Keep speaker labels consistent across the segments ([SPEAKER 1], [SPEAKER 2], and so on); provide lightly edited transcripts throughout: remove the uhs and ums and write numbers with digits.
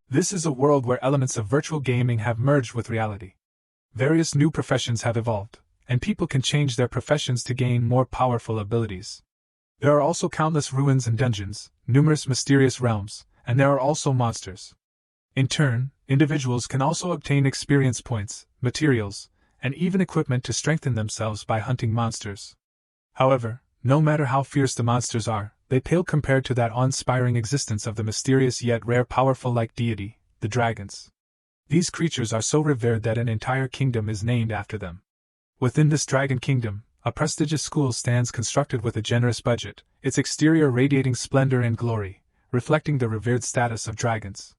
[SPEAKER 1] This is a world where elements of virtual gaming have merged with reality. Various new professions have evolved, and people can change their professions to gain more powerful abilities. There are also countless ruins and dungeons, numerous mysterious realms, and there are also monsters. In turn, individuals can also obtain experience points, materials, and even equipment to strengthen themselves by hunting monsters. However, no matter how fierce the monsters are, they pale compared to that awe-inspiring existence of the mysterious yet rare powerful-like deity, the dragons. These creatures are so revered that an entire kingdom is named after them. Within this dragon kingdom, a prestigious school stands constructed with a generous budget, its exterior radiating splendor and glory, reflecting the revered status of dragons.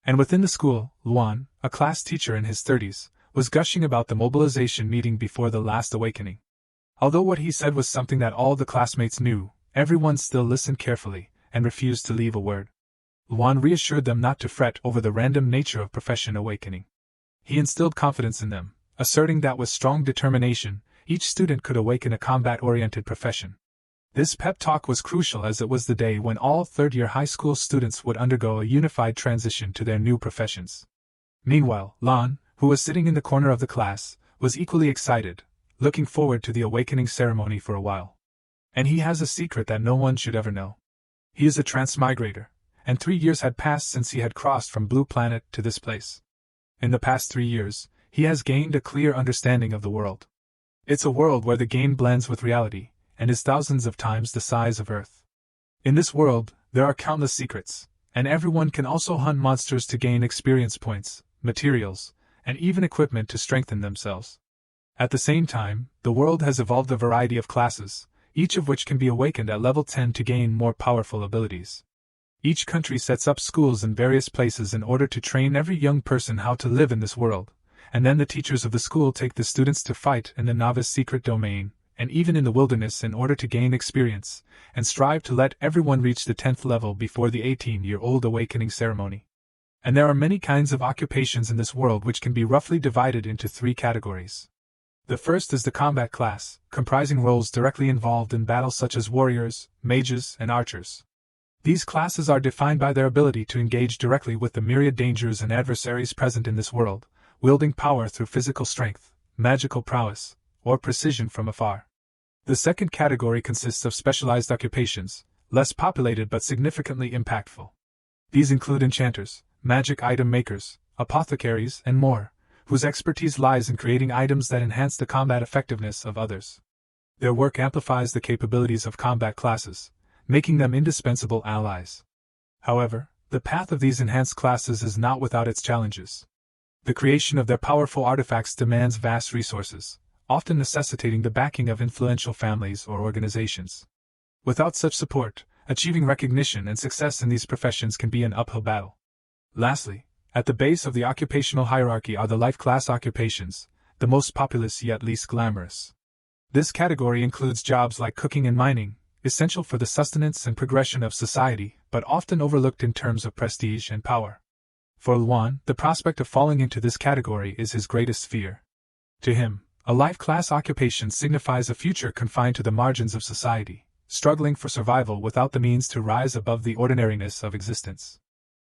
[SPEAKER 1] And within the school, Luan, a class teacher in his 30s, was gushing about the mobilization meeting before the last awakening. Although what he said was something that all the classmates knew, everyone still listened carefully, and refused to leave a word. Luan reassured them not to fret over the random nature of profession awakening. He instilled confidence in them, asserting that with strong determination, each student could awaken a combat-oriented profession. This pep talk was crucial as it was the day when all third-year high school students would undergo a unified transition to their new professions. Meanwhile, Lan, who was sitting in the corner of the class, was equally excited, looking forward to the awakening ceremony for a while. And he has a secret that no one should ever know. He is a transmigrator, and 3 years had passed since he had crossed from Blue Planet to this place. In the past 3 years, he has gained a clear understanding of the world. It's a world where the game blends with reality, and is thousands of times the size of Earth. In this world, there are countless secrets, and everyone can also hunt monsters to gain experience points, materials, and even equipment to strengthen themselves. At the same time, the world has evolved a variety of classes, each of which can be awakened at level 10 to gain more powerful abilities. Each country sets up schools in various places in order to train every young person how to live in this world, and then the teachers of the school take the students to fight in the novice secret domain, and even in the wilderness in order to gain experience, and strive to let everyone reach the 10th level before the 18-year-old awakening ceremony. And there are many kinds of occupations in this world which can be roughly divided into 3 categories. The first is the combat class, comprising roles directly involved in battle such as warriors, mages, and archers. These classes are defined by their ability to engage directly with the myriad dangers and adversaries present in this world, wielding power through physical strength, magical prowess, or precision from afar. The second category consists of specialized occupations, less populated but significantly impactful. These include enchanters, magic item makers, apothecaries, and more, whose expertise lies in creating items that enhance the combat effectiveness of others. Their work amplifies the capabilities of combat classes, making them indispensable allies. However, the path of these enhanced classes is not without its challenges. The creation of their powerful artifacts demands vast resources, often necessitating the backing of influential families or organizations. Without such support, achieving recognition and success in these professions can be an uphill battle. Lastly, at the base of the occupational hierarchy are the life class occupations, the most populous yet least glamorous. This category includes jobs like cooking and mining, essential for the sustenance and progression of society, but often overlooked in terms of prestige and power. For Luan, the prospect of falling into this category is his greatest fear. To him, a life class occupation signifies a future confined to the margins of society, struggling for survival without the means to rise above the ordinariness of existence.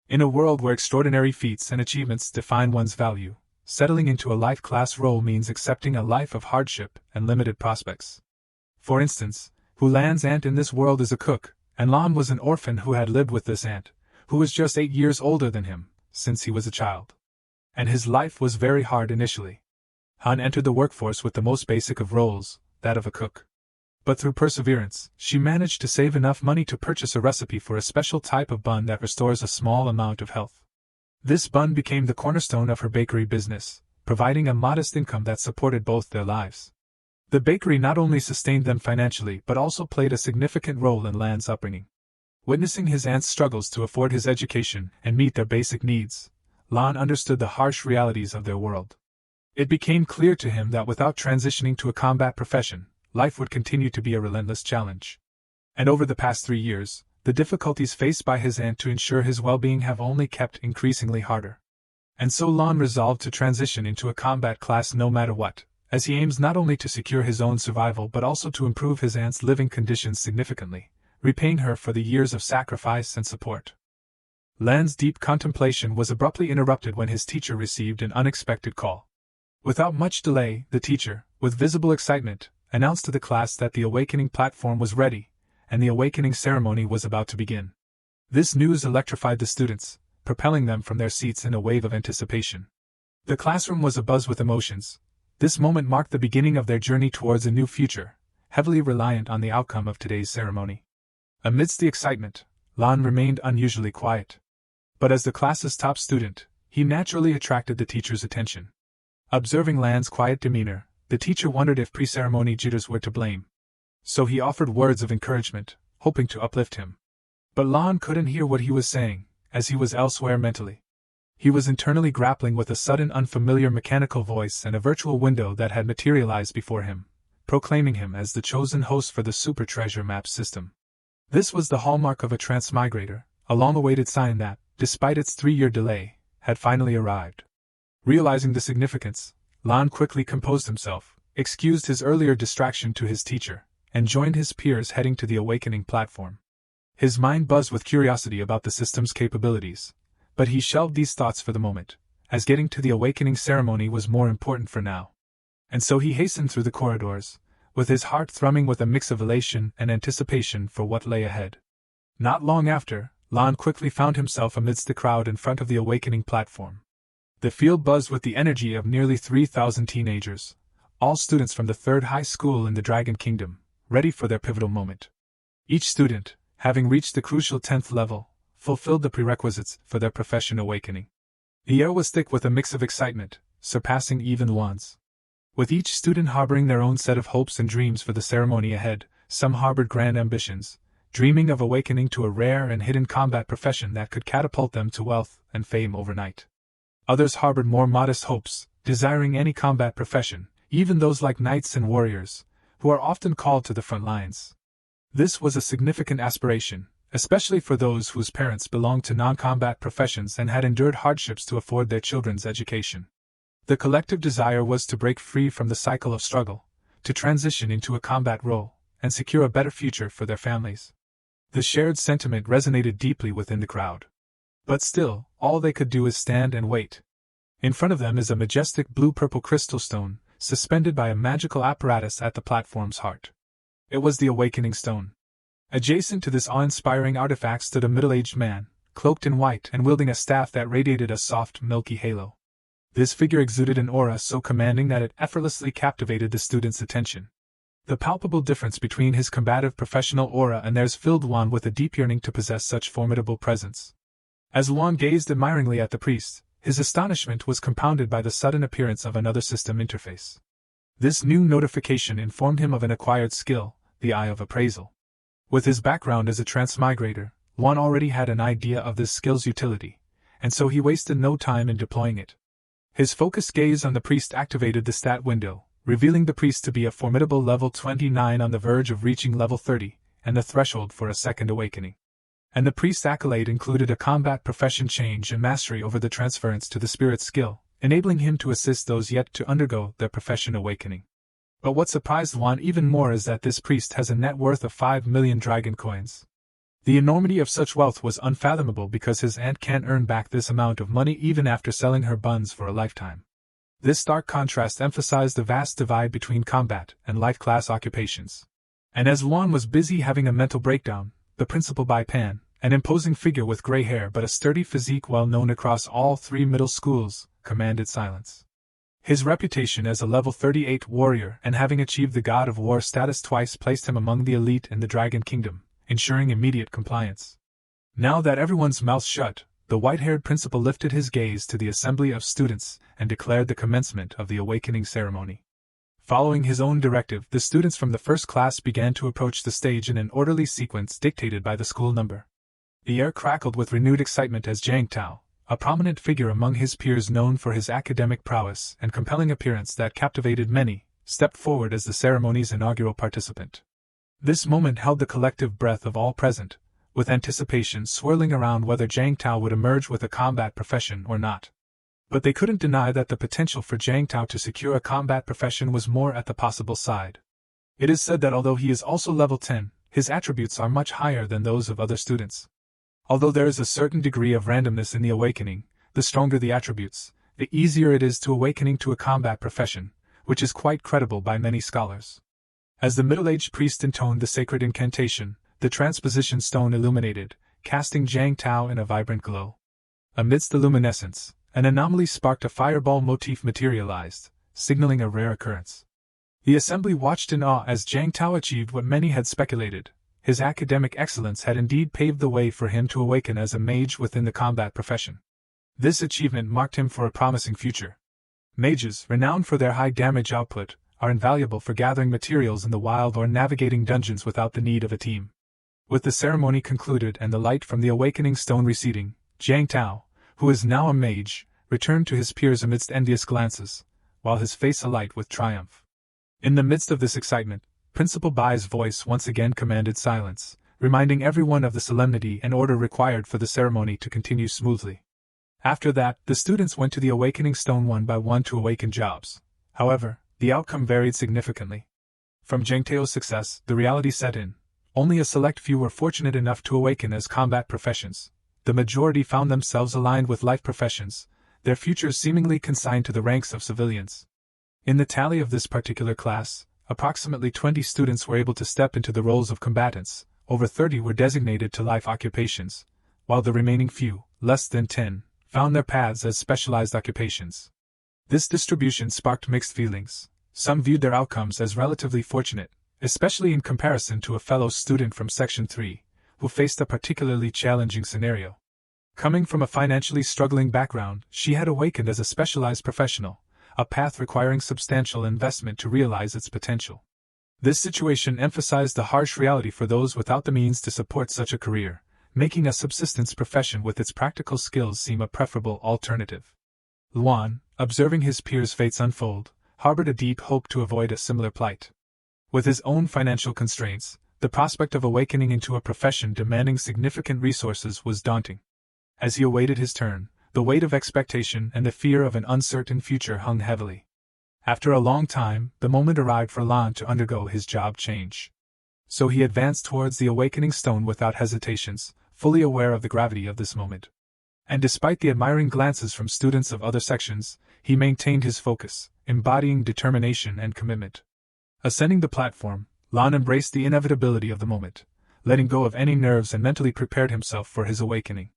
[SPEAKER 1] In a world where extraordinary feats and achievements define one's value, settling into a life class role means accepting a life of hardship and limited prospects. For instance, Hulan's aunt in this world is a cook, and Lan was an orphan who had lived with this aunt, who was just 8 years older than him, since he was a child. And his life was very hard initially. Han entered the workforce with the most basic of roles, that of a cook. But through perseverance, she managed to save enough money to purchase a recipe for a special type of bun that restores a small amount of health. This bun became the cornerstone of her bakery business, providing a modest income that supported both their lives. The bakery not only sustained them financially but also played a significant role in Lan's upbringing. Witnessing his aunt's struggles to afford his education and meet their basic needs, Lan understood the harsh realities of their world. It became clear to him that without transitioning to a combat profession, life would continue to be a relentless challenge. And over the past 3 years, the difficulties faced by his aunt to ensure his well-being have only kept increasingly harder. And so Lan resolved to transition into a combat class no matter what, as he aims not only to secure his own survival but also to improve his aunt's living conditions significantly, repaying her for the years of sacrifice and support. Lan's deep contemplation was abruptly interrupted when his teacher received an unexpected call. Without much delay, the teacher, with visible excitement, announced to the class that the awakening platform was ready, and the awakening ceremony was about to begin. This news electrified the students, propelling them from their seats in a wave of anticipation. The classroom was abuzz with emotions. This moment marked the beginning of their journey towards a new future, heavily reliant on the outcome of today's ceremony. Amidst the excitement, Lan remained unusually quiet. But as the class's top student, he naturally attracted the teacher's attention. Observing Lan's quiet demeanor, the teacher wondered if pre-ceremony jitters were to blame. So he offered words of encouragement, hoping to uplift him. But Lan couldn't hear what he was saying, as he was elsewhere mentally. He was internally grappling with a sudden unfamiliar mechanical voice and a virtual window that had materialized before him, proclaiming him as the chosen host for the Super Treasure Map system. This was the hallmark of a transmigrator, a long-awaited sign that, despite its 3-year delay, had finally arrived. Realizing the significance, Lan quickly composed himself, excused his earlier distraction to his teacher, and joined his peers heading to the awakening platform. His mind buzzed with curiosity about the system's capabilities, but he shelved these thoughts for the moment, as getting to the awakening ceremony was more important for now. And so he hastened through the corridors, with his heart thrumming with a mix of elation and anticipation for what lay ahead. Not long after, Lan quickly found himself amidst the crowd in front of the awakening platform. The field buzzed with the energy of nearly 3,000 teenagers, all students from the 3rd high school in the Dragon Kingdom, ready for their pivotal moment. Each student, having reached the crucial 10th level, fulfilled the prerequisites for their profession awakening. The air was thick with a mix of excitement, surpassing even Lan's. With each student harboring their own set of hopes and dreams for the ceremony ahead, some harbored grand ambitions, dreaming of awakening to a rare and hidden combat profession that could catapult them to wealth and fame overnight. Others harbored more modest hopes, desiring any combat profession, even those like knights and warriors, who are often called to the front lines. This was a significant aspiration, especially for those whose parents belonged to non-combat professions and had endured hardships to afford their children's education. The collective desire was to break free from the cycle of struggle, to transition into a combat role, and secure a better future for their families. The shared sentiment resonated deeply within the crowd. But still, all they could do is stand and wait. In front of them is a majestic blue-purple crystal stone, suspended by a magical apparatus at the platform's heart. It was the Awakening Stone. Adjacent to this awe-inspiring artifact stood a middle-aged man, cloaked in white and wielding a staff that radiated a soft, milky halo. This figure exuded an aura so commanding that it effortlessly captivated the students' attention. The palpable difference between his combative professional aura and theirs filled Lan with a deep yearning to possess such formidable presence. As Lan gazed admiringly at the priest, his astonishment was compounded by the sudden appearance of another system interface. This new notification informed him of an acquired skill, the Eye of Appraisal. With his background as a transmigrator, Lan already had an idea of this skill's utility, and so he wasted no time in deploying it. His focused gaze on the priest activated the stat window, revealing the priest to be a formidable level 29 on the verge of reaching level 30, and the threshold for a second awakening. And the priest's accolade included a combat profession change and mastery over the transference to the spirit skill, enabling him to assist those yet to undergo their profession awakening. But what surprised Lan even more is that this priest has a net worth of 5 million dragon coins. The enormity of such wealth was unfathomable because his aunt can't earn back this amount of money even after selling her buns for a lifetime. This stark contrast emphasized the vast divide between combat and life-class occupations. And as Lan was busy having a mental breakdown, the principal Pan, an imposing figure with gray hair but a sturdy physique well known across all 3 middle schools, commanded silence. His reputation as a level 38 warrior and having achieved the God of War status twice placed him among the elite in the Dragon Kingdom, ensuring immediate compliance. Now that everyone's mouth shut, the white-haired principal lifted his gaze to the assembly of students and declared the commencement of the awakening ceremony. Following his own directive, the students from the first class began to approach the stage in an orderly sequence dictated by the school number. The air crackled with renewed excitement as Zhang Tao, a prominent figure among his peers known for his academic prowess and compelling appearance that captivated many, stepped forward as the ceremony's inaugural participant. This moment held the collective breath of all present, with anticipation swirling around whether Zhang Tao would emerge with a combat profession or not. But they couldn't deny that the potential for Jiang Tao to secure a combat profession was more at the possible side. It is said that although he is also level 10, his attributes are much higher than those of other students. Although there is a certain degree of randomness in the awakening, the stronger the attributes, the easier it is to awakening to a combat profession, which is quite credible by many scholars. As the middle-aged priest intoned the sacred incantation, the transposition stone illuminated, casting Jiang Tao in a vibrant glow. Amidst the luminescence, an anomaly sparked. A fireball motif materialized, signaling a rare occurrence. The assembly watched in awe as Jiang Tao achieved what many had speculated. His academic excellence had indeed paved the way for him to awaken as a mage within the combat profession. This achievement marked him for a promising future. Mages, renowned for their high damage output, are invaluable for gathering materials in the wild or navigating dungeons without the need of a team. With the ceremony concluded and the light from the awakening stone receding, Jiang Tao, who is now a mage, returned to his peers amidst envious glances, while his face alight with triumph. In the midst of this excitement, Principal Bai's voice once again commanded silence, reminding everyone of the solemnity and order required for the ceremony to continue smoothly. After that, the students went to the awakening stone one by one to awaken jobs. However, the outcome varied significantly. From Jiang Tao's success, the reality set in. Only a select few were fortunate enough to awaken as combat professions. The majority found themselves aligned with life professions, their futures seemingly consigned to the ranks of civilians. In the tally of this particular class, approximately 20 students were able to step into the roles of combatants, over 30 were designated to life occupations, while the remaining few, less than 10, found their paths as specialized occupations. This distribution sparked mixed feelings. Some viewed their outcomes as relatively fortunate, especially in comparison to a fellow student from Section 3, who faced a particularly challenging scenario. Coming from a financially struggling background, she had awakened as a specialized professional, a path requiring substantial investment to realize its potential. This situation emphasized the harsh reality for those without the means to support such a career, making a subsistence profession with its practical skills seem a preferable alternative. Luan, observing his peers' fates unfold, harbored a deep hope to avoid a similar plight. With his own financial constraints, the prospect of awakening into a profession demanding significant resources was daunting. As he awaited his turn, the weight of expectation and the fear of an uncertain future hung heavily. After a long time, the moment arrived for Lan to undergo his job change. So he advanced towards the awakening stone without hesitations, fully aware of the gravity of this moment. And despite the admiring glances from students of other sections, he maintained his focus, embodying determination and commitment. Ascending the platform, Lan embraced the inevitability of the moment, letting go of any nerves and mentally prepared himself for his awakening.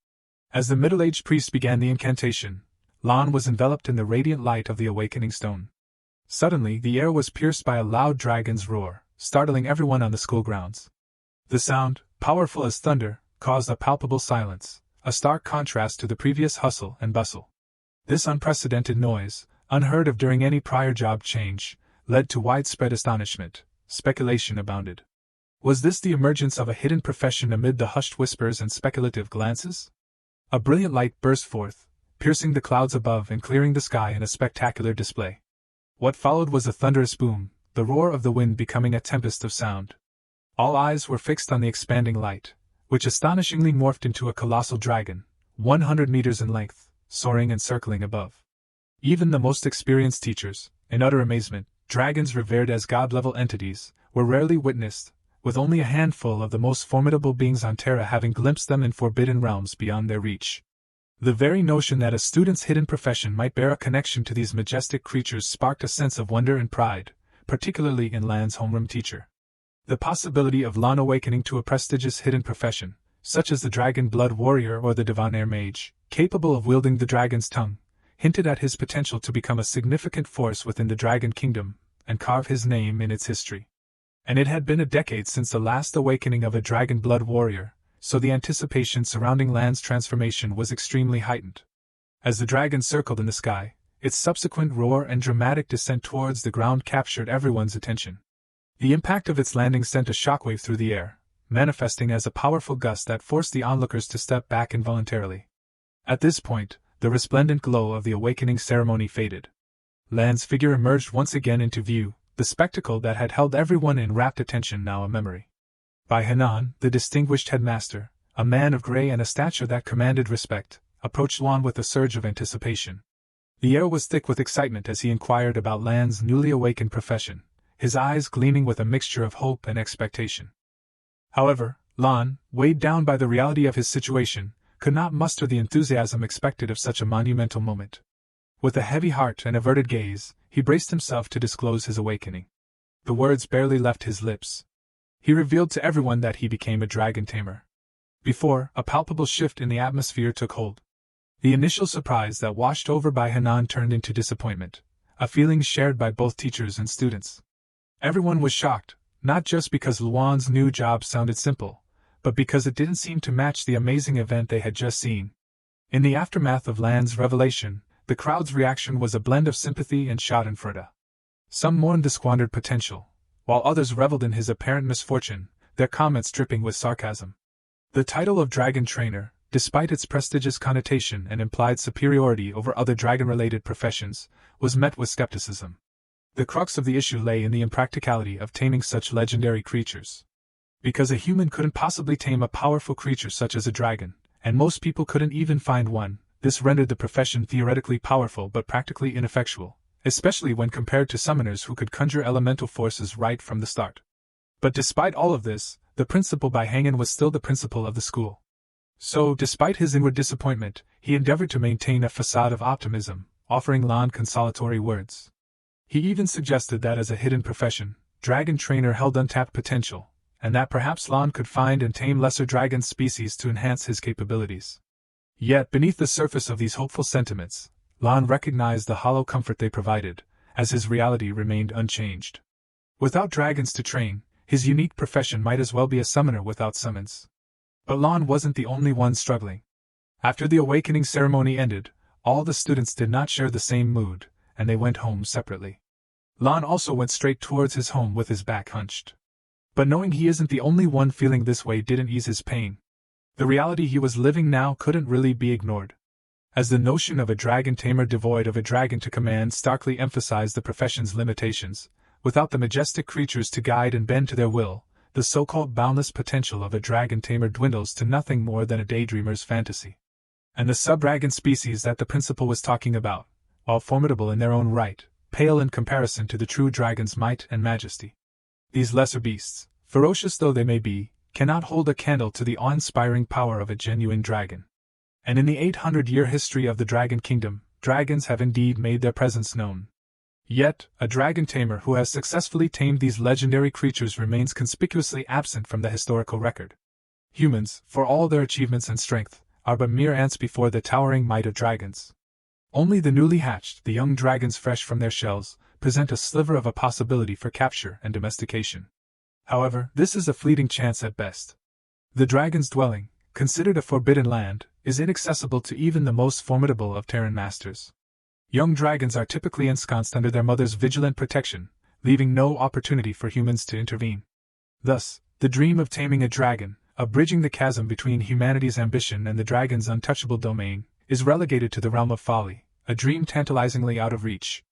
[SPEAKER 1] As the middle-aged priest began the incantation, Lan was enveloped in the radiant light of the awakening stone. Suddenly, the air was pierced by a loud dragon's roar, startling everyone on the school grounds. The sound, powerful as thunder, caused a palpable silence, a stark contrast to the previous hustle and bustle. This unprecedented noise, unheard of during any prior job change, led to widespread astonishment. Speculation abounded. Was this the emergence of a hidden profession amid the hushed whispers and speculative glances? A brilliant light burst forth, piercing the clouds above and clearing the sky in a spectacular display. What followed was a thunderous boom, the roar of the wind becoming a tempest of sound. All eyes were fixed on the expanding light, which astonishingly morphed into a colossal dragon, 100 meters in length, soaring and circling above. Even the most experienced teachers, in utter amazement, dragons revered as god-level entities, were rarely witnessed, with only a handful of the most formidable beings on Terra having glimpsed them in forbidden realms beyond their reach. The very notion that a student's hidden profession might bear a connection to these majestic creatures sparked a sense of wonder and pride, particularly in Lan's homeroom teacher. The possibility of Lan awakening to a prestigious hidden profession, such as the Dragon Blood Warrior or the Divanair Mage, capable of wielding the dragon's tongue, hinted at his potential to become a significant force within the Dragon Kingdom, and carve his name in its history. And it had been a decade since the last awakening of a Dragon Blood Warrior, so the anticipation surrounding Lan's transformation was extremely heightened. As the dragon circled in the sky, its subsequent roar and dramatic descent towards the ground captured everyone's attention. The impact of its landing sent a shockwave through the air, manifesting as a powerful gust that forced the onlookers to step back involuntarily. At this point, the resplendent glow of the awakening ceremony faded. Lan's figure emerged once again into view, the spectacle that had held everyone in rapt attention now a memory. Bai Hanan, the distinguished headmaster, a man of gray and a stature that commanded respect, approached Lan with a surge of anticipation. The air was thick with excitement as he inquired about Lan's newly awakened profession, his eyes gleaming with a mixture of hope and expectation. However, Lan, weighed down by the reality of his situation, could not muster the enthusiasm expected of such a monumental moment. With a heavy heart and averted gaze, he braced himself to disclose his awakening. The words barely left his lips. He revealed to everyone that he became a dragon tamer. Before, a palpable shift in the atmosphere took hold. The initial surprise that washed over by Hanan turned into disappointment, a feeling shared by both teachers and students. Everyone was shocked, not just because Luan's new job sounded simple, but because it didn't seem to match the amazing event they had just seen. In the aftermath of Lan's revelation, the crowd's reaction was a blend of sympathy and schadenfreude. Some mourned the squandered potential, while others reveled in his apparent misfortune, their comments dripping with sarcasm. The title of Dragon Trainer, despite its prestigious connotation and implied superiority over other dragon-related professions, was met with skepticism. The crux of the issue lay in the impracticality of taming such legendary creatures. Because a human couldn't possibly tame a powerful creature such as a dragon, and most people couldn't even find one, this rendered the profession theoretically powerful but practically ineffectual, especially when compared to summoners who could conjure elemental forces right from the start. But despite all of this, the principal by Hangen was still the principal of the school. So, despite his inward disappointment, he endeavored to maintain a facade of optimism, offering Lan consolatory words. He even suggested that as a hidden profession, Dragon Trainer held untapped potential, and that perhaps Lan could find and tame lesser dragon species to enhance his capabilities. Yet, beneath the surface of these hopeful sentiments, Lan recognized the hollow comfort they provided, as his reality remained unchanged. Without dragons to train, his unique profession might as well be a summoner without summons. But Lan wasn't the only one struggling. After the awakening ceremony ended, all the students did not share the same mood, and they went home separately. Lan also went straight towards his home with his back hunched. But knowing he isn't the only one feeling this way didn't ease his pain. The reality he was living now couldn't really be ignored. As the notion of a dragon tamer devoid of a dragon to command starkly emphasized the profession's limitations, without the majestic creatures to guide and bend to their will, the so-called boundless potential of a dragon tamer dwindles to nothing more than a daydreamer's fantasy. And the sub-dragon species that the principal was talking about, while formidable in their own right, pale in comparison to the true dragon's might and majesty. These lesser beasts, ferocious though they may be, cannot hold a candle to the awe-inspiring power of a genuine dragon. And in the 800-year history of the Dragon Kingdom, dragons have indeed made their presence known. Yet, a dragon tamer who has successfully tamed these legendary creatures remains conspicuously absent from the historical record. Humans, for all their achievements and strength, are but mere ants before the towering might of dragons. Only the newly hatched, the young dragons fresh from their shells, present a sliver of a possibility for capture and domestication. However, this is a fleeting chance at best. The dragon's dwelling, considered a forbidden land, is inaccessible to even the most formidable of Terran masters. Young dragons are typically ensconced under their mother's vigilant protection, leaving no opportunity for humans to intervene. Thus, the dream of taming a dragon, of bridging the chasm between humanity's ambition and the dragon's untouchable domain, is relegated to the realm of folly, a dream tantalizingly out of reach.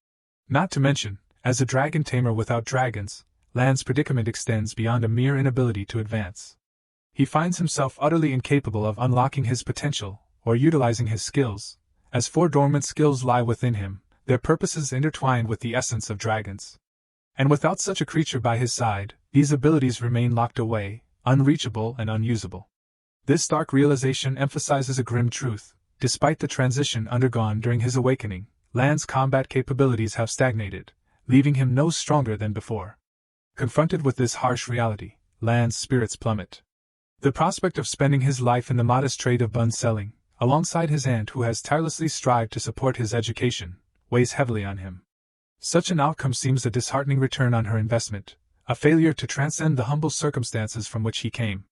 [SPEAKER 1] Not to mention, as a dragon tamer without dragons, Lan's predicament extends beyond a mere inability to advance. He finds himself utterly incapable of unlocking his potential, or utilizing his skills. As 4 dormant skills lie within him, their purposes intertwined with the essence of dragons. And without such a creature by his side, these abilities remain locked away, unreachable and unusable. This stark realization emphasizes a grim truth. Despite the transition undergone during his awakening, Lan's combat capabilities have stagnated, leaving him no stronger than before. Confronted with this harsh reality, Lan's spirits plummet. The prospect of spending his life in the modest trade of bun selling, alongside his aunt who has tirelessly strived to support his education, weighs heavily on him. Such an outcome seems a disheartening return on her investment, a failure to transcend the humble circumstances from which he came.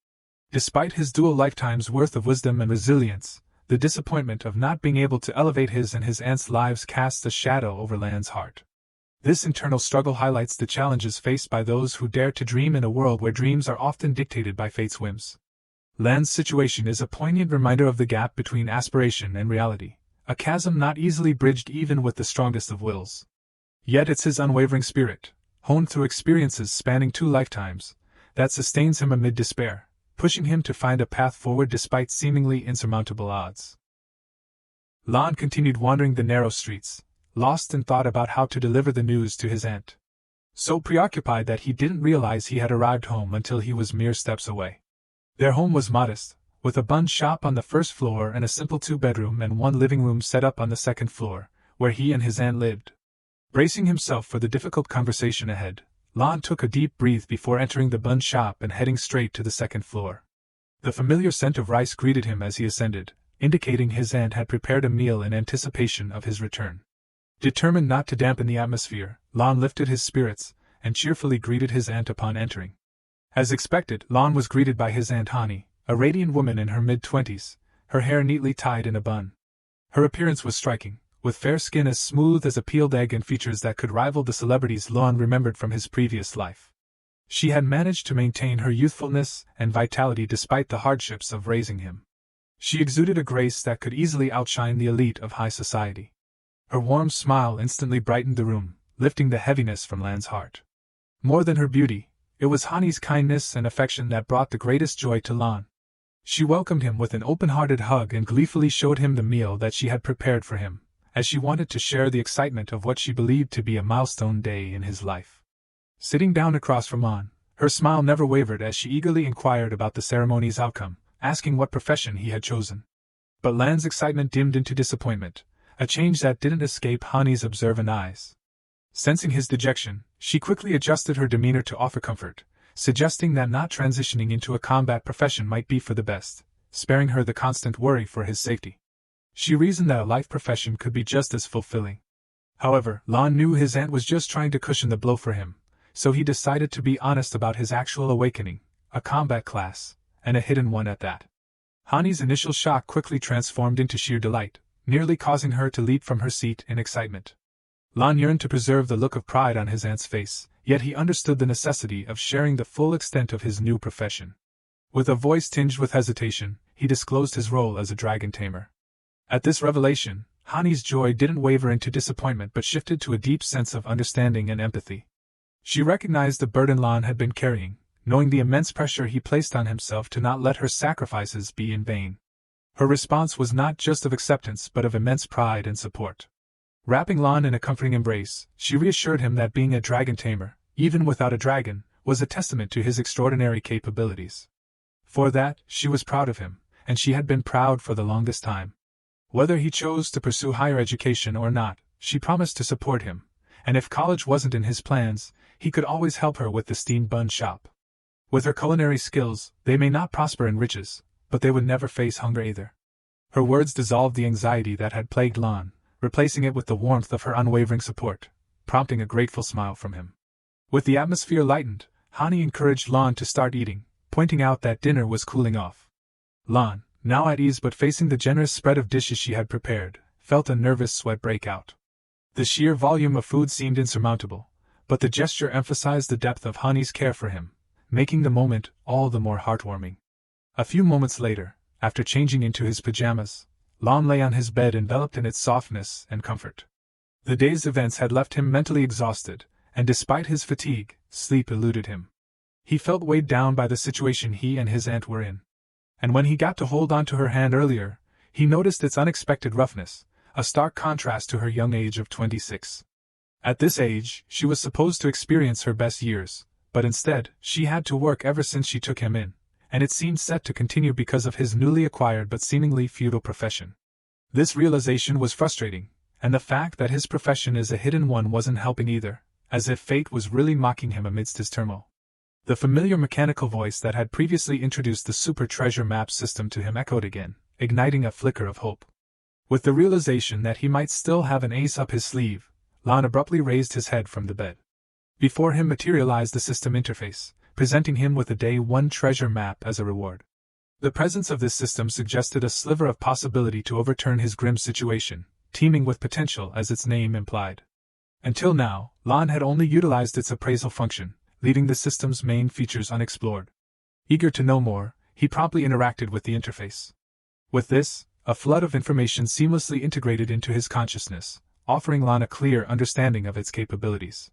[SPEAKER 1] Despite his dual lifetimes' worth of wisdom and resilience, the disappointment of not being able to elevate his and his aunt's lives casts a shadow over Lan's heart. This internal struggle highlights the challenges faced by those who dare to dream in a world where dreams are often dictated by fate's whims. Lan's situation is a poignant reminder of the gap between aspiration and reality, a chasm not easily bridged even with the strongest of wills. Yet it's his unwavering spirit, honed through experiences spanning 2 lifetimes, that sustains him amid despair, pushing him to find a path forward despite seemingly insurmountable odds. Lan continued wandering the narrow streets, lost in thought about how to deliver the news to his aunt. So preoccupied that he didn't realize he had arrived home until he was mere steps away. Their home was modest, with a bun shop on the first floor and a simple 2-bedroom and 1 living room set up on the second floor, where he and his aunt lived. Bracing himself for the difficult conversation ahead, Lan took a deep breath before entering the bun shop and heading straight to the second floor. The familiar scent of rice greeted him as he ascended, indicating his aunt had prepared a meal in anticipation of his return. Determined not to dampen the atmosphere, Lan lifted his spirits and cheerfully greeted his aunt upon entering. As expected, Lan was greeted by his Aunt Hani, a radiant woman in her mid-20s, her hair neatly tied in a bun. Her appearance was striking, with fair skin as smooth as a peeled egg and features that could rival the celebrities Lan remembered from his previous life. She had managed to maintain her youthfulness and vitality despite the hardships of raising him. She exuded a grace that could easily outshine the elite of high society. Her warm smile instantly brightened the room, lifting the heaviness from Lan's heart. More than her beauty, it was Hani's kindness and affection that brought the greatest joy to Lan. She welcomed him with an open-hearted hug and gleefully showed him the meal that she had prepared for him, as she wanted to share the excitement of what she believed to be a milestone day in his life. Sitting down across from Lan, her smile never wavered as she eagerly inquired about the ceremony's outcome, asking what profession he had chosen. But Lan's excitement dimmed into disappointment, a change that didn't escape Hani's observant eyes. Sensing his dejection, she quickly adjusted her demeanor to offer comfort, suggesting that not transitioning into a combat profession might be for the best, sparing her the constant worry for his safety. She reasoned that a life profession could be just as fulfilling. However, Lan knew his aunt was just trying to cushion the blow for him, so he decided to be honest about his actual awakening, a combat class, and a hidden one at that. Hani's initial shock quickly transformed into sheer delight, nearly causing her to leap from her seat in excitement. Lan yearned to preserve the look of pride on his aunt's face, yet he understood the necessity of sharing the full extent of his new profession. With a voice tinged with hesitation, he disclosed his role as a dragon tamer. At this revelation, Hani's joy didn't waver into disappointment but shifted to a deep sense of understanding and empathy. She recognized the burden Lan had been carrying, knowing the immense pressure he placed on himself to not let her sacrifices be in vain. Her response was not just of acceptance but of immense pride and support. Wrapping Lan in a comforting embrace, she reassured him that being a dragon tamer, even without a dragon, was a testament to his extraordinary capabilities. For that, she was proud of him, and she had been proud for the longest time. Whether he chose to pursue higher education or not, she promised to support him, and if college wasn't in his plans, he could always help her with the steamed bun shop. With her culinary skills, they may not prosper in riches, but they would never face hunger either. Her words dissolved the anxiety that had plagued Lan, replacing it with the warmth of her unwavering support, prompting a grateful smile from him. With the atmosphere lightened, Hani encouraged Lan to start eating, pointing out that dinner was cooling off. Lan, now at ease but facing the generous spread of dishes she had prepared, felt a nervous sweat break out. The sheer volume of food seemed insurmountable, but the gesture emphasized the depth of Hani's care for him, making the moment all the more heartwarming. A few moments later, after changing into his pajamas, Lan lay on his bed enveloped in its softness and comfort. The day's events had left him mentally exhausted, and despite his fatigue, sleep eluded him. He felt weighed down by the situation he and his aunt were in. And when he got to hold onto her hand earlier, he noticed its unexpected roughness, a stark contrast to her young age of 26. At this age, she was supposed to experience her best years, but instead, she had to work ever since she took him in, and it seemed set to continue because of his newly acquired but seemingly futile profession. This realization was frustrating, and the fact that his profession is a hidden one wasn't helping either, as if fate was really mocking him amidst his turmoil. The familiar mechanical voice that had previously introduced the super treasure map system to him echoed again, igniting a flicker of hope. With the realization that he might still have an ace up his sleeve, Lan abruptly raised his head from the bed. Before him materialized the system interface, presenting him with a Day 1 treasure map as a reward. The presence of this system suggested a sliver of possibility to overturn his grim situation, teeming with potential as its name implied. Until now, Lan had only utilized its appraisal function, leaving the system's main features unexplored. Eager to know more, he promptly interacted with the interface. With this, a flood of information seamlessly integrated into his consciousness, offering Lan a clear understanding of its capabilities.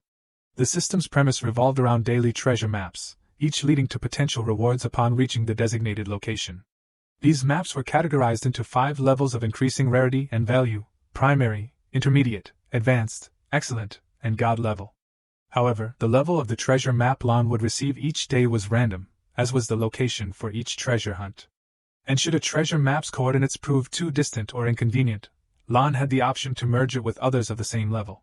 [SPEAKER 1] The system's premise revolved around daily treasure maps, each leading to potential rewards upon reaching the designated location. These maps were categorized into 5 levels of increasing rarity and value: primary, intermediate, advanced, excellent, and god level. However, the level of the treasure map Lon would receive each day was random, as was the location for each treasure hunt. And should a treasure map's coordinates prove too distant or inconvenient, Lon had the option to merge it with others of the same level.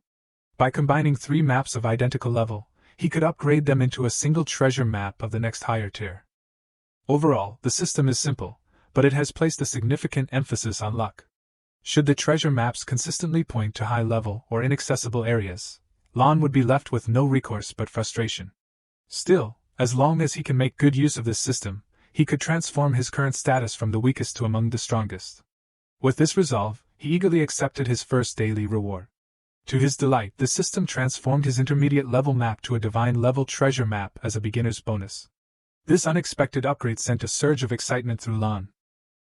[SPEAKER 1] By combining 3 maps of identical level, he could upgrade them into a single treasure map of the next higher tier. Overall, the system is simple, but it has placed a significant emphasis on luck. Should the treasure maps consistently point to high-level or inaccessible areas, Lon would be left with no recourse but frustration. Still, as long as he can make good use of this system, he could transform his current status from the weakest to among the strongest. With this resolve, he eagerly accepted his first daily reward. To his delight, the system transformed his intermediate level map to a divine level treasure map as a beginner's bonus. This unexpected upgrade sent a surge of excitement through Lon.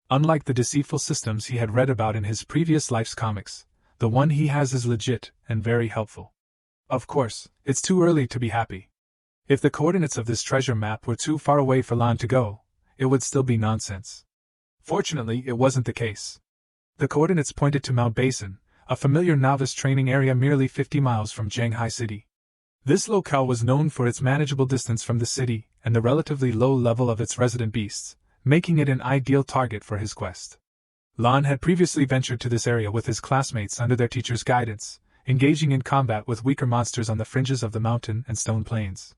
[SPEAKER 1] Unlike the deceitful systems he had read about in his previous life's comics, the one he has is legit and very helpful. Of course, it's too early to be happy. If the coordinates of this treasure map were too far away for Lon to go, it would still be nonsense. Fortunately, it wasn't the case. The coordinates pointed to Mount Basin, a familiar novice training area merely 50 miles from Shanghai City. This locale was known for its manageable distance from the city and the relatively low level of its resident beasts, making it an ideal target for his quest. Lon had previously ventured to this area with his classmates under their teacher's guidance, engaging in combat with weaker monsters on the fringes of the mountain and stone plains.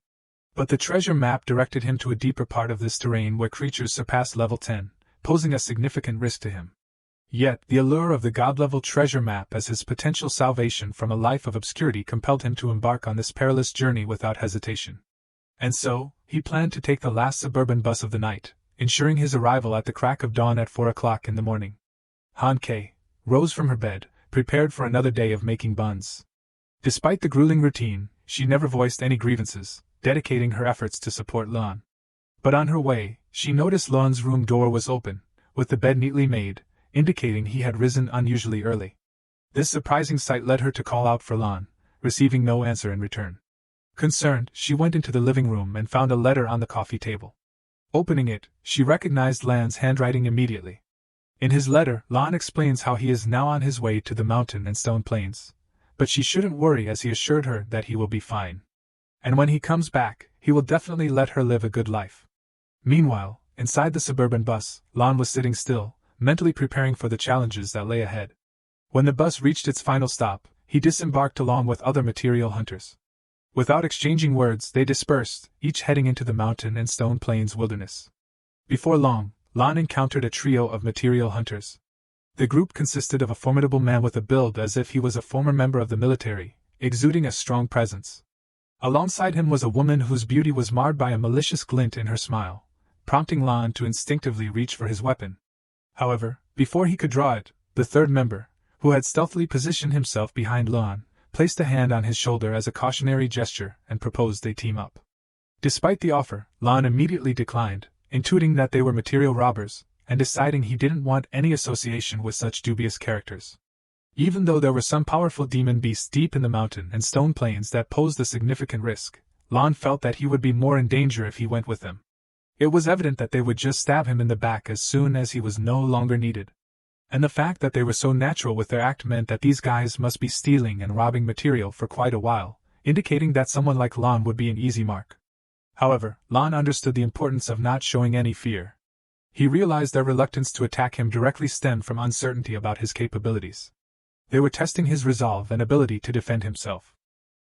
[SPEAKER 1] But the treasure map directed him to a deeper part of this terrain where creatures surpassed level 10, posing a significant risk to him. Yet, the allure of the god-level treasure map as his potential salvation from a life of obscurity compelled him to embark on this perilous journey without hesitation. And so, he planned to take the last suburban bus of the night, ensuring his arrival at the crack of dawn at 4 o'clock in the morning. Han Kei rose from her bed, prepared for another day of making buns. Despite the grueling routine, she never voiced any grievances, dedicating her efforts to support Lon. But on her way, she noticed Lon's room door was open, with the bed neatly made, indicating he had risen unusually early. This surprising sight led her to call out for Lon, receiving no answer in return. Concerned, she went into the living room and found a letter on the coffee table. Opening it, she recognized Lan's handwriting immediately. In his letter, Lon explains how he is now on his way to the mountain and stone plains, but she shouldn't worry as he assured her that he will be fine. And when he comes back, he will definitely let her live a good life. Meanwhile, inside the suburban bus, Lon was sitting still, mentally preparing for the challenges that lay ahead. When the bus reached its final stop, he disembarked along with other material hunters. Without exchanging words, they dispersed, each heading into the mountain and stone plains wilderness. Before long, Lon encountered a trio of material hunters. The group consisted of a formidable man with a build as if he was a former member of the military, exuding a strong presence. Alongside him was a woman whose beauty was marred by a malicious glint in her smile, prompting Lon to instinctively reach for his weapon. However, before he could draw it, the third member, who had stealthily positioned himself behind Lon, placed a hand on his shoulder as a cautionary gesture and proposed they team up. Despite the offer, Lon immediately declined, intuiting that they were material robbers, and deciding he didn't want any association with such dubious characters. Even though there were some powerful demon beasts deep in the mountain and stone plains that posed a significant risk, Lon felt that he would be more in danger if he went with them. It was evident that they would just stab him in the back as soon as he was no longer needed. And the fact that they were so natural with their act meant that these guys must be stealing and robbing material for quite a while, indicating that someone like Lon would be an easy mark. However, Lon understood the importance of not showing any fear. He realized their reluctance to attack him directly stemmed from uncertainty about his capabilities. They were testing his resolve and ability to defend himself.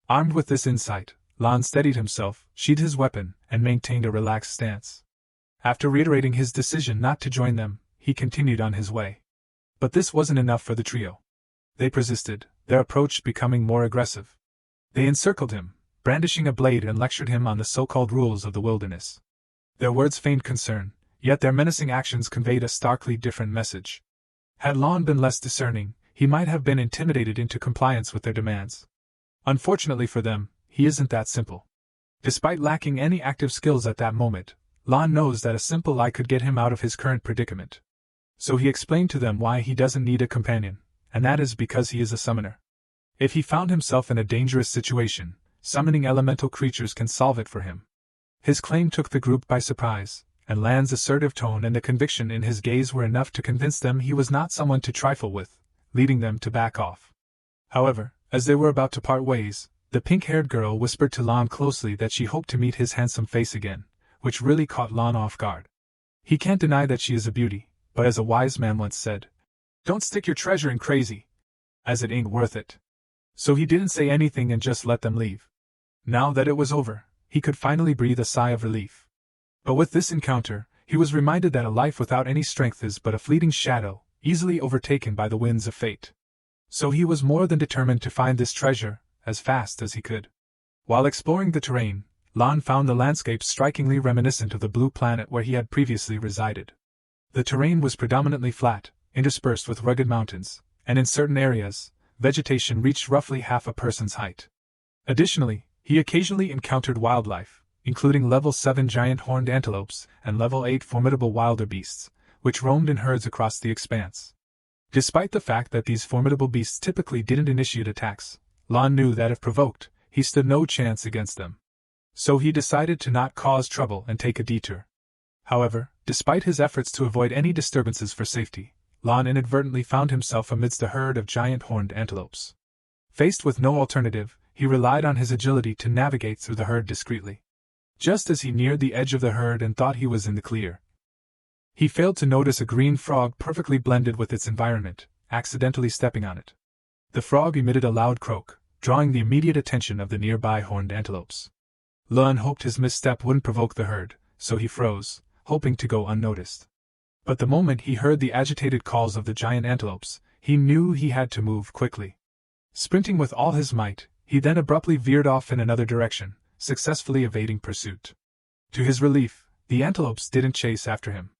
[SPEAKER 1] Armed with this insight, Lon steadied himself, sheathed his weapon, and maintained a relaxed stance. After reiterating his decision not to join them, he continued on his way. But this wasn't enough for the trio. They persisted, their approach becoming more aggressive. They encircled him, brandishing a blade, and lectured him on the so-called rules of the wilderness. Their words feigned concern, yet their menacing actions conveyed a starkly different message. Had Lon been less discerning, he might have been intimidated into compliance with their demands. Unfortunately for them, he isn't that simple. Despite lacking any active skills at that moment, Lon knows that a simple lie could get him out of his current predicament. So he explained to them why he doesn't need a companion, and that is because he is a summoner. If he found himself in a dangerous situation, summoning elemental creatures can solve it for him. His claim took the group by surprise, and Lan's assertive tone and the conviction in his gaze were enough to convince them he was not someone to trifle with, leading them to back off. However, as they were about to part ways, the pink-haired girl whispered to Lan closely that she hoped to meet his handsome face again, which really caught Lan off guard. He can't deny that she is a beauty, but as a wise man once said, "Don't stick your treasure in crazy, as it ain't worth it." So he didn't say anything and just let them leave. Now that it was over, he could finally breathe a sigh of relief. But with this encounter, he was reminded that a life without any strength is but a fleeting shadow, easily overtaken by the winds of fate. So he was more than determined to find this treasure, as fast as he could. While exploring the terrain, Lan found the landscape strikingly reminiscent of the blue planet where he had previously resided. The terrain was predominantly flat, interspersed with rugged mountains, and in certain areas, vegetation reached roughly half a person's height. Additionally, he occasionally encountered wildlife, including level 7 giant horned antelopes and level 8 formidable wilder beasts, which roamed in herds across the expanse. Despite the fact that these formidable beasts typically didn't initiate attacks, Lan knew that if provoked, he stood no chance against them. So he decided to not cause trouble and take a detour. However, despite his efforts to avoid any disturbances for safety, Lan inadvertently found himself amidst a herd of giant horned antelopes. Faced with no alternative, he relied on his agility to navigate through the herd discreetly. Just as he neared the edge of the herd and thought he was in the clear, he failed to notice a green frog perfectly blended with its environment, accidentally stepping on it. The frog emitted a loud croak, drawing the immediate attention of the nearby horned antelopes. Lan hoped his misstep wouldn't provoke the herd, so he froze, hoping to go unnoticed. But the moment he heard the agitated calls of the giant antelopes, he knew he had to move quickly. Sprinting with all his might, he then abruptly veered off in another direction, successfully evading pursuit. To his relief, the antelopes didn't chase after him.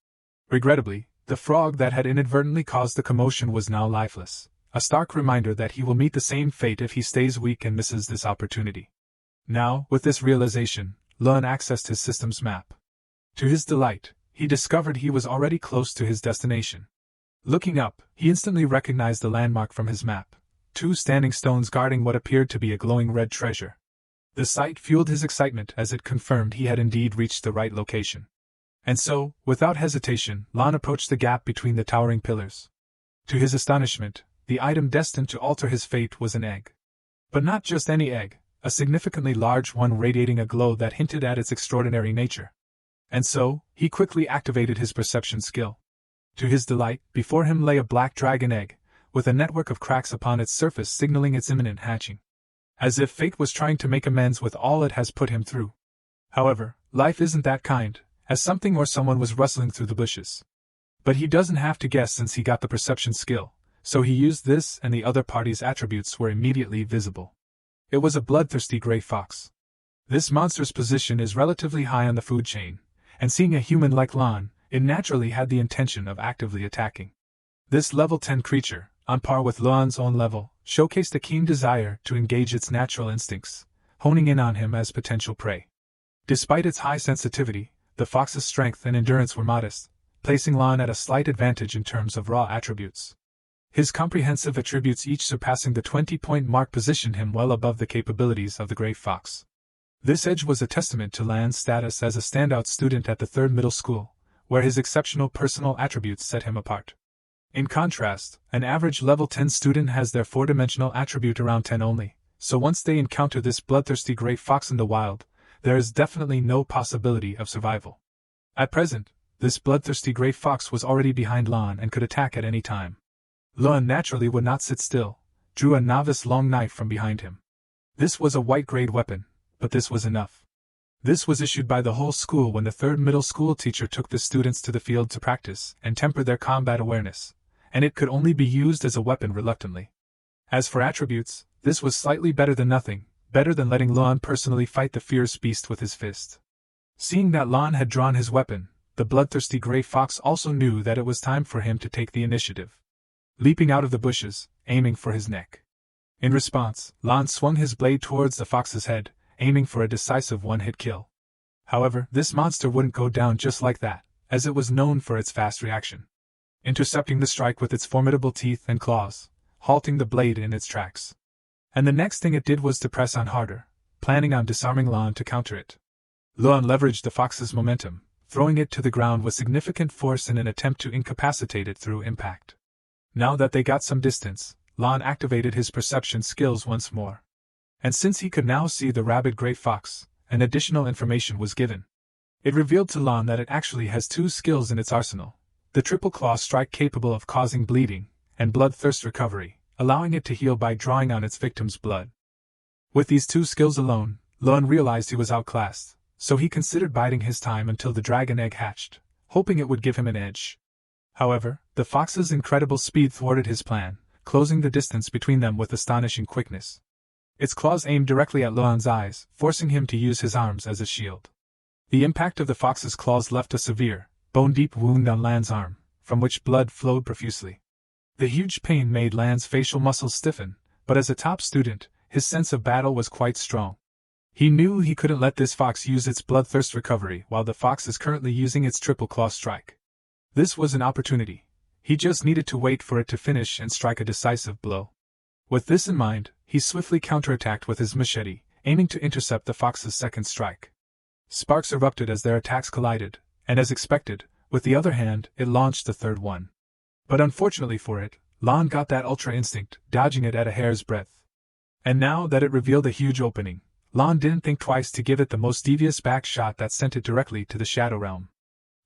[SPEAKER 1] Regrettably, the frog that had inadvertently caused the commotion was now lifeless, a stark reminder that he will meet the same fate if he stays weak and misses this opportunity. Now, with this realization, Lan accessed his system's map. To his delight, he discovered he was already close to his destination. Looking up, he instantly recognized the landmark from his map, 2 standing stones guarding what appeared to be a glowing red treasure. The sight fueled his excitement as it confirmed he had indeed reached the right location. And so, without hesitation, Lan approached the gap between the towering pillars. To his astonishment, the item destined to alter his fate was an egg. But not just any egg, a significantly large one radiating a glow that hinted at its extraordinary nature. And so, he quickly activated his perception skill. To his delight, before him lay a black dragon egg, with a network of cracks upon its surface signaling its imminent hatching. As if fate was trying to make amends with all it has put him through. However, life isn't that kind, as something or someone was rustling through the bushes. But he doesn't have to guess since he got the perception skill, so he used this and the other party's attributes were immediately visible. It was a bloodthirsty gray fox. This monster's position is relatively high on the food chain, and seeing a human like Lan, it naturally had the intention of actively attacking. This level 10 creature, on par with Lan's own level, showcased a keen desire to engage its natural instincts, honing in on him as potential prey. Despite its high sensitivity, the fox's strength and endurance were modest, placing Lan at a slight advantage in terms of raw attributes. His comprehensive attributes each surpassing the 20-point mark positioned him well above the capabilities of the gray fox. This edge was a testament to Lan's status as a standout student at the 3rd middle school, where his exceptional personal attributes set him apart. In contrast, an average level 10 student has their 4-dimensional attribute around 10 only, so once they encounter this bloodthirsty gray fox in the wild, there is definitely no possibility of survival. At present, this bloodthirsty gray fox was already behind Lan and could attack at any time. Lan naturally would not sit still, drew a novice long knife from behind him. This was a white-grade weapon, but this was enough. This was issued by the whole school when the 3rd middle school teacher took the students to the field to practice and temper their combat awareness, and it could only be used as a weapon reluctantly. As for attributes, this was slightly better than nothing, better than letting Lan personally fight the fierce beast with his fist. Seeing that Lan had drawn his weapon, the bloodthirsty gray fox also knew that it was time for him to take the initiative. Leaping out of the bushes, aiming for his neck. In response, Lan swung his blade towards the fox's head, aiming for a decisive one-hit kill. However, this monster wouldn't go down just like that, as it was known for its fast reaction. Intercepting the strike with its formidable teeth and claws, halting the blade in its tracks. And the next thing it did was to press on harder, planning on disarming Lan to counter it. Lan leveraged the fox's momentum, throwing it to the ground with significant force in an attempt to incapacitate it through impact. Now that they got some distance, Lon activated his perception skills once more. And since he could now see the rabid gray fox, an additional information was given. It revealed to Lon that it actually has 2 skills in its arsenal: the triple claw strike capable of causing bleeding, and bloodthirst recovery, allowing it to heal by drawing on its victim's blood. With these 2 skills alone, Lon realized he was outclassed, so he considered biding his time until the dragon egg hatched, hoping it would give him an edge. However, the fox's incredible speed thwarted his plan, closing the distance between them with astonishing quickness. Its claws aimed directly at Lon's eyes, forcing him to use his arms as a shield. The impact of the fox's claws left a severe, bone-deep wound on Lan's arm, from which blood flowed profusely. The huge pain made Lan's facial muscles stiffen, but as a top student, his sense of battle was quite strong. He knew he couldn't let this fox use its bloodthirst recovery while the fox is currently using its triple claw strike. This was an opportunity. He just needed to wait for it to finish and strike a decisive blow. With this in mind, he swiftly counterattacked with his machete, aiming to intercept the fox's second strike. Sparks erupted as their attacks collided, and as expected, with the other hand, it launched the third one. But unfortunately for it, Lon got that ultra instinct, dodging it at a hair's breadth. And now that it revealed a huge opening, Lon didn't think twice to give it the most devious back shot that sent it directly to the Shadow Realm.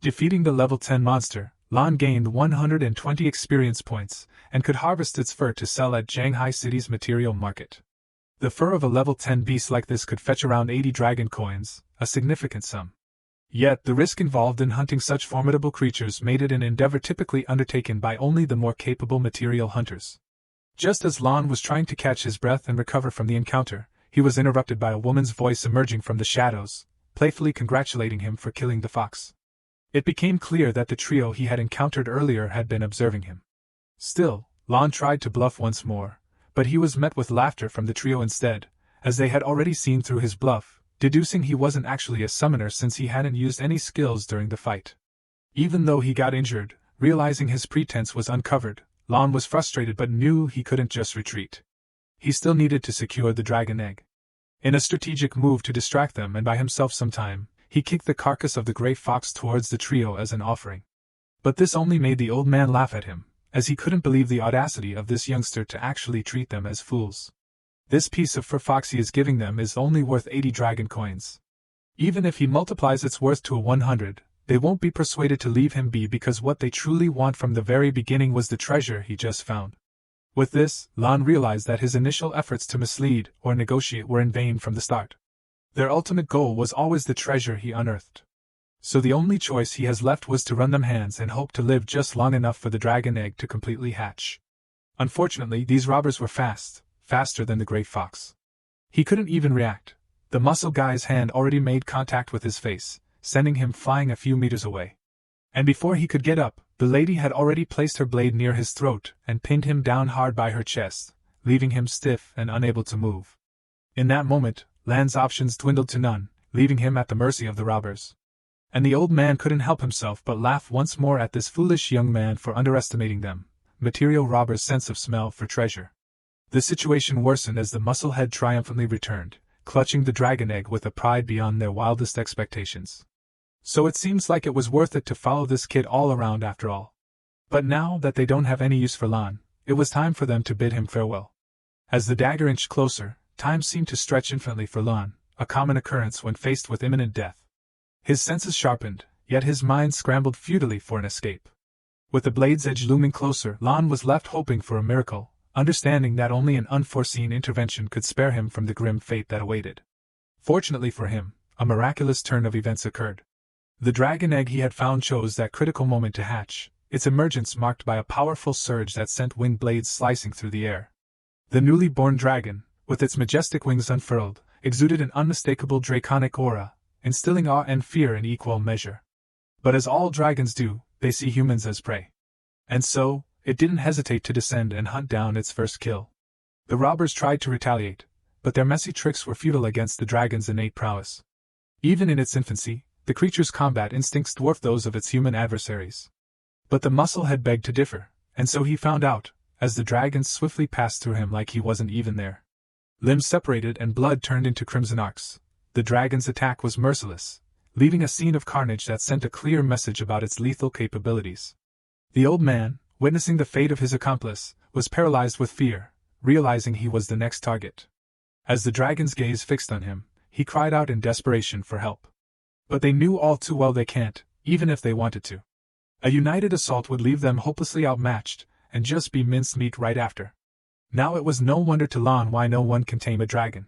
[SPEAKER 1] Defeating the level 10 monster, Lon gained 120 experience points, and could harvest its fur to sell at Shanghai City's material market. The fur of a level 10 beast like this could fetch around 80 dragon coins, a significant sum. Yet the risk involved in hunting such formidable creatures made it an endeavor typically undertaken by only the more capable material hunters. Just as Lon was trying to catch his breath and recover from the encounter, he was interrupted by a woman's voice emerging from the shadows, playfully congratulating him for killing the fox. It became clear that the trio he had encountered earlier had been observing him. Still, Lon tried to bluff once more, but he was met with laughter from the trio instead, as they had already seen through his bluff, deducing he wasn't actually a summoner since he hadn't used any skills during the fight. Even though he got injured, realizing his pretense was uncovered, Lon was frustrated but knew he couldn't just retreat. He still needed to secure the dragon egg. In a strategic move to distract them and buy himself some time, he kicked the carcass of the gray fox towards the trio as an offering. But this only made the old man laugh at him, as he couldn't believe the audacity of this youngster to actually treat them as fools. This piece of fur fox he is giving them is only worth 80 dragon coins. Even if he multiplies its worth to 100, they won't be persuaded to leave him be because what they truly want from the very beginning was the treasure he just found. With this, Lon realized that his initial efforts to mislead or negotiate were in vain from the start. Their ultimate goal was always the treasure he unearthed. So the only choice he has left was to run them hands and hope to live just long enough for the dragon egg to completely hatch. Unfortunately, these robbers were faster than the gray fox. He couldn't even react. The muscle guy's hand already made contact with his face, sending him flying a few meters away. And before he could get up, the lady had already placed her blade near his throat and pinned him down hard by her chest, leaving him stiff and unable to move. In that moment, Lan's options dwindled to none, leaving him at the mercy of the robbers. And the old man couldn't help himself but laugh once more at this foolish young man for underestimating them, material robbers' sense of smell for treasure. The situation worsened as the musclehead triumphantly returned, clutching the dragon egg with a pride beyond their wildest expectations. So it seems like it was worth it to follow this kid all around after all. But now that they don't have any use for Lon, it was time for them to bid him farewell. As the dagger inched closer, time seemed to stretch infinitely for Lon, a common occurrence when faced with imminent death. His senses sharpened, yet his mind scrambled futilely for an escape. With the blade's edge looming closer, Lon was left hoping for a miracle, understanding that only an unforeseen intervention could spare him from the grim fate that awaited. Fortunately for him, a miraculous turn of events occurred. The dragon egg he had found chose that critical moment to hatch, its emergence marked by a powerful surge that sent winged blades slicing through the air. The newly born dragon, with its majestic wings unfurled, exuded an unmistakable draconic aura, instilling awe and fear in equal measure. But as all dragons do, they see humans as prey. And so, it didn't hesitate to descend and hunt down its first kill. The robbers tried to retaliate, but their messy tricks were futile against the dragon's innate prowess. Even in its infancy, the creature's combat instincts dwarfed those of its human adversaries. But the musclehead begged to differ, and so he found out, as the dragons swiftly passed through him like he wasn't even there. Limbs separated and blood turned into crimson arcs. The dragon's attack was merciless, leaving a scene of carnage that sent a clear message about its lethal capabilities. The old man, witnessing the fate of his accomplice, was paralyzed with fear, realizing he was the next target. As the dragon's gaze fixed on him, he cried out in desperation for help. But they knew all too well they can't, even if they wanted to. A united assault would leave them hopelessly outmatched, and just be mincemeat right after. Now it was no wonder to Lan why no one can tame a dragon.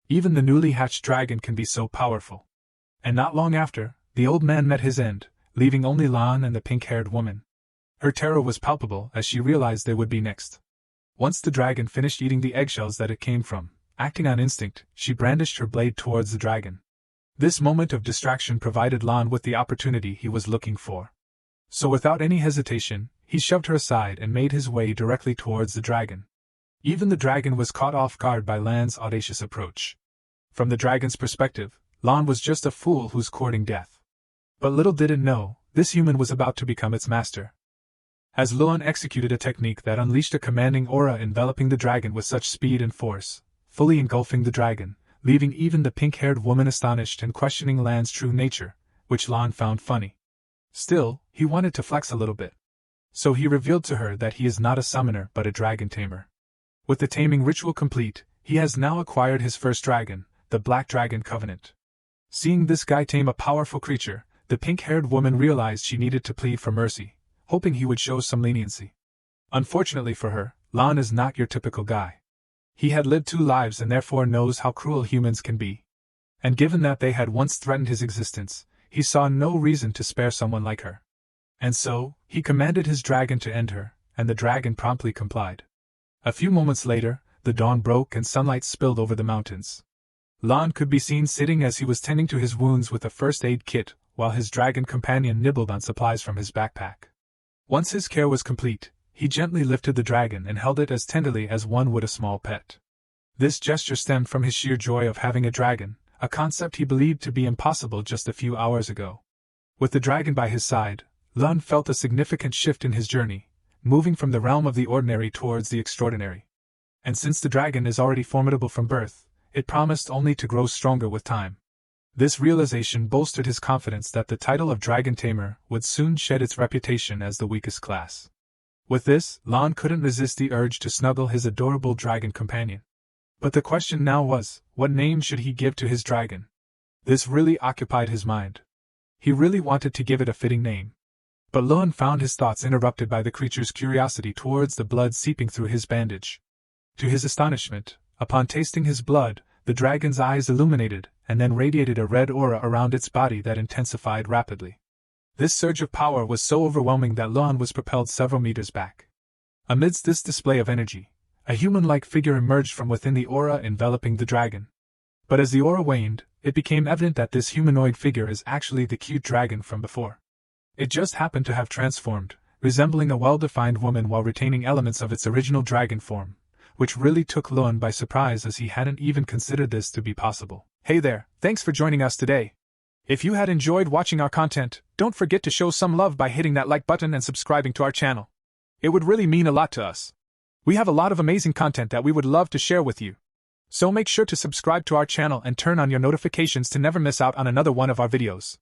[SPEAKER 1] Even the newly hatched dragon can be so powerful. And not long after, the old man met his end, leaving only Lan and the pink-haired woman. Her terror was palpable as she realized they would be next. Once the dragon finished eating the eggshells that it came from, acting on instinct, she brandished her blade towards the dragon. This moment of distraction provided Lan with the opportunity he was looking for. So without any hesitation, he shoved her aside and made his way directly towards the dragon. Even the dragon was caught off guard by Lan's audacious approach. From the dragon's perspective, Lan was just a fool who's courting death. But little did it know, this human was about to become its master. As Lan executed a technique that unleashed a commanding aura enveloping the dragon with such speed and force, fully engulfing the dragon, leaving even the pink-haired woman astonished and questioning Lan's true nature, which Lan found funny. Still, he wanted to flex a little bit. So he revealed to her that he is not a summoner but a dragon tamer. With the taming ritual complete, he has now acquired his first dragon, the Black Dragon Covenant. Seeing this guy tame a powerful creature, the pink-haired woman realized she needed to plead for mercy, hoping he would show some leniency. Unfortunately for her, Lan is not your typical guy. He had lived 2 lives and therefore knows how cruel humans can be. And given that they had once threatened his existence, he saw no reason to spare someone like her. And so, he commanded his dragon to end her, and the dragon promptly complied. A few moments later, the dawn broke and sunlight spilled over the mountains. Lan could be seen sitting as he was tending to his wounds with a first aid kit, while his dragon companion nibbled on supplies from his backpack. Once his care was complete, he gently lifted the dragon and held it as tenderly as one would a small pet. This gesture stemmed from his sheer joy of having a dragon, a concept he believed to be impossible just a few hours ago. With the dragon by his side, Lan felt a significant shift in his journey, moving from the realm of the ordinary towards the extraordinary. And since the dragon is already formidable from birth, it promised only to grow stronger with time. This realization bolstered his confidence that the title of Dragon Tamer would soon shed its reputation as the weakest class. With this, Lan couldn't resist the urge to snuggle his adorable dragon companion. But the question now was, what name should he give to his dragon? This really occupied his mind. He really wanted to give it a fitting name. But Lan found his thoughts interrupted by the creature's curiosity towards the blood seeping through his bandage. To his astonishment, upon tasting his blood, the dragon's eyes illuminated, and then radiated a red aura around its body that intensified rapidly. This surge of power was so overwhelming that Lan was propelled several meters back. Amidst this display of energy, a human-like figure emerged from within the aura enveloping the dragon. But as the aura waned, it became evident that this humanoid figure is actually the cute dragon from before. It just happened to have transformed, resembling a well-defined woman while retaining elements of its original dragon form, which really took Lan by surprise as he hadn't even considered this to be possible. Hey there, thanks for joining us today. If you had enjoyed watching our content, don't forget to show some love by hitting that like button and subscribing to our channel. It would really mean a lot to us. We have a lot of amazing content that we would love to share with you. So make sure to subscribe to our channel and turn on your notifications to never miss out on another one of our videos.